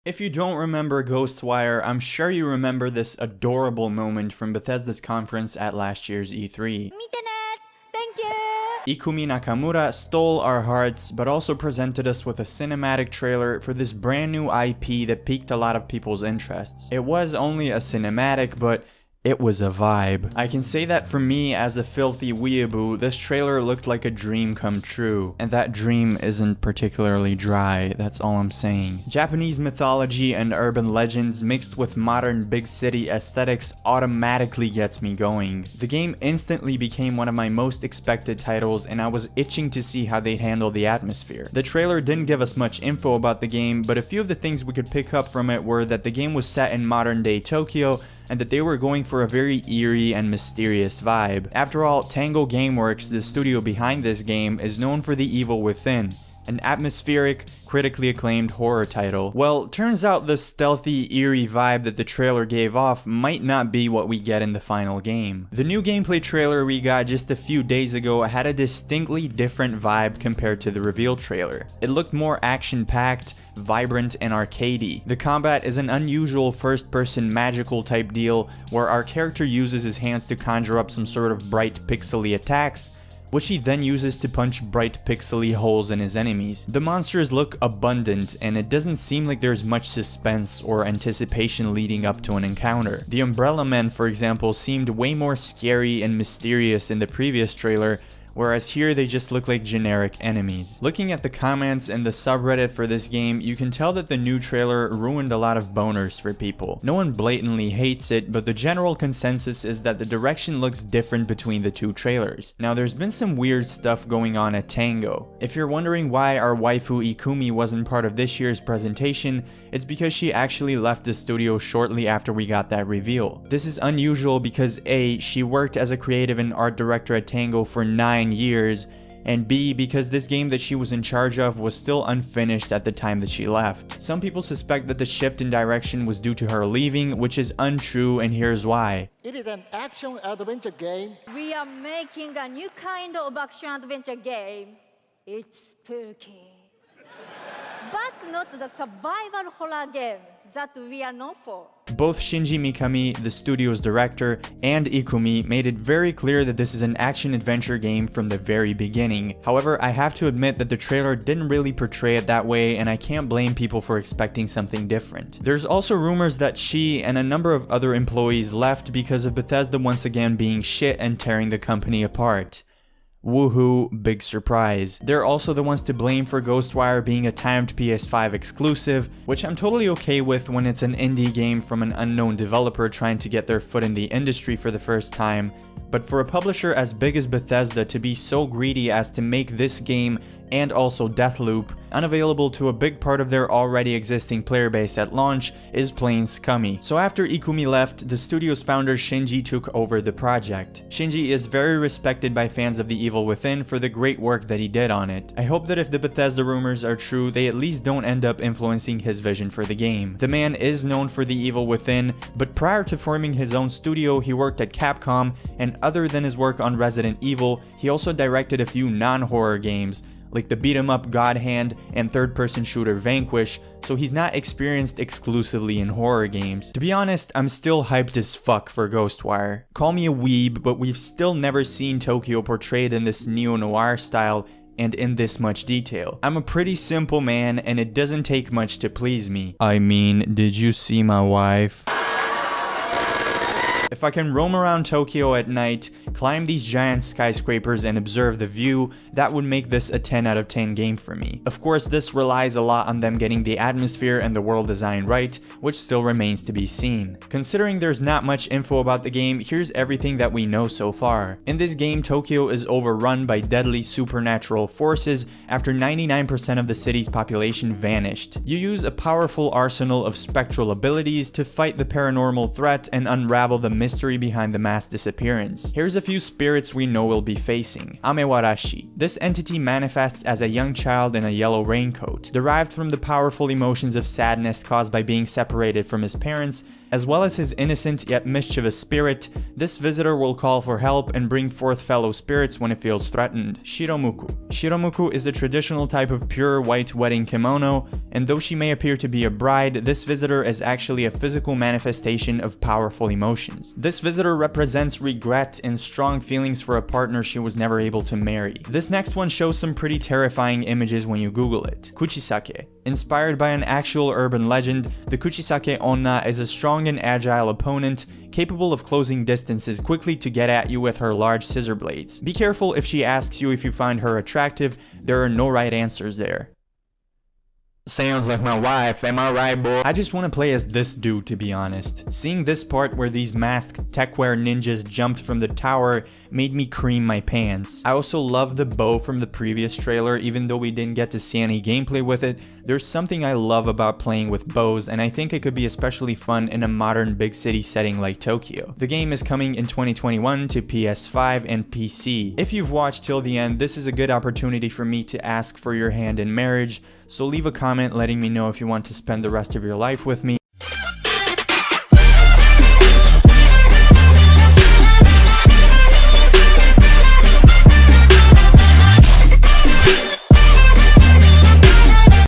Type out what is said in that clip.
If you don't remember Ghostwire, I'm sure you remember this adorable moment from Bethesda's conference at last year's E3. Thank you! Ikumi Nakamura stole our hearts, but also presented us with a cinematic trailer for this brand new IP that piqued a lot of people's interests. It was only a cinematic, but it was a vibe. I can say that for me, as a filthy weeaboo, this trailer looked like a dream come true. And that dream isn't particularly dry, that's all I'm saying. Japanese mythology and urban legends mixed with modern big city aesthetics automatically gets me going. The game instantly became one of my most expected titles, and I was itching to see how they'd handle the atmosphere. The trailer didn't give us much info about the game, but a few of the things we could pick up from it were that the game was set in modern day Tokyo, and that they were going for a very eerie and mysterious vibe. After all, Tango Gameworks, the studio behind this game, is known for The Evil Within, an atmospheric, critically acclaimed horror title. Well, turns out the stealthy, eerie vibe that the trailer gave off might not be what we get in the final game. The new gameplay trailer we got just a few days ago had a distinctly different vibe compared to the reveal trailer. It looked more action-packed, vibrant, and arcadey. The combat is an unusual first-person magical type deal where our character uses his hands to conjure up some sort of bright pixely attacks, which he then uses to punch bright pixely holes in his enemies. The monsters look abundant, and it doesn't seem like there's much suspense or anticipation leading up to an encounter. The Umbrella Men, for example, seemed way more scary and mysterious in the previous trailer, whereas here they just look like generic enemies. Looking at the comments and the subreddit for this game, you can tell that the new trailer ruined a lot of boners for people. No one blatantly hates it, but the general consensus is that the direction looks different between the two trailers. Now, there's been some weird stuff going on at Tango. If you're wondering why our waifu Ikumi wasn't part of this year's presentation, it's because she actually left the studio shortly after we got that reveal. This is unusual because A, she worked as a creative and art director at Tango for 9 years, and B, because this game that she was in charge of was still unfinished at the time that she left. Some people suspect that the shift in direction was due to her leaving, which is untrue, and here's why. It is an action-adventure game. We are making a new kind of action-adventure game. It's spooky. But not the survival horror game that we are known for. Both Shinji Mikami, the studio's director, and Ikumi made it very clear that this is an action-adventure game from the very beginning. However, I have to admit that the trailer didn't really portray it that way, and I can't blame people for expecting something different. There's also rumors that she and a number of other employees left because of Bethesda once again being shit and tearing the company apart. Woohoo, big surprise. They're also the ones to blame for Ghostwire being a timed PS5 exclusive, which I'm totally okay with when it's an indie game from an unknown developer trying to get their foot in the industry for the first time. But for a publisher as big as Bethesda to be so greedy as to make this game, and also Deathloop, unavailable to a big part of their already existing player base at launch is plain scummy. So after Ikumi left, the studio's founder Shinji took over the project. Shinji is very respected by fans of The Evil Within for the great work that he did on it. I hope that if the Bethesda rumors are true, they at least don't end up influencing his vision for the game. The man is known for The Evil Within, but prior to forming his own studio, he worked at Capcom, and other than his work on Resident Evil, he also directed a few non-horror games, like the beat-em-up God Hand and third-person shooter Vanquish, so he's not experienced exclusively in horror games. To be honest, I'm still hyped as fuck for Ghostwire. Call me a weeb, but we've still never seen Tokyo portrayed in this neo-noir style and in this much detail. I'm a pretty simple man, and it doesn't take much to please me. I mean, did you see my wife? If I can roam around Tokyo at night, climb these giant skyscrapers and observe the view, that would make this a 10 out of 10 game for me. Of course, this relies a lot on them getting the atmosphere and the world design right, which still remains to be seen. Considering there's not much info about the game, here's everything that we know so far. In this game, Tokyo is overrun by deadly supernatural forces after 99% of the city's population vanished. You use a powerful arsenal of spectral abilities to fight the paranormal threat and unravel the mystery behind the mass disappearance. Here's a few spirits we know we'll be facing. Amewarashi. This entity manifests as a young child in a yellow raincoat, derived from the powerful emotions of sadness caused by being separated from his parents, as well as his innocent yet mischievous spirit. This visitor will call for help and bring forth fellow spirits when it feels threatened. Shiromuku. Shiromuku is a traditional type of pure white wedding kimono, and though she may appear to be a bride, this visitor is actually a physical manifestation of powerful emotions. This visitor represents regret and strong feelings for a partner she was never able to marry. This next one shows some pretty terrifying images when you Google it. Kuchisake. Inspired by an actual urban legend, the Kuchisake Onna is a strong and agile opponent, capable of closing distances quickly to get at you with her large scissor blades. Be careful if she asks you if you find her attractive, there are no right answers there. Sounds like my wife, am I right, boy? I just want to play as this dude, to be honest. Seeing this part where these masked techwear ninjas jumped from the tower made me cream my pants. I also love the bow from the previous trailer, even though we didn't get to see any gameplay with it. There's something I love about playing with bows, and I think it could be especially fun in a modern big city setting like Tokyo. The game is coming in 2021 to PS5 and PC. If you've watched till the end, this is a good opportunity for me to ask for your hand in marriage, so leave a comment letting me know if you want to spend the rest of your life with me.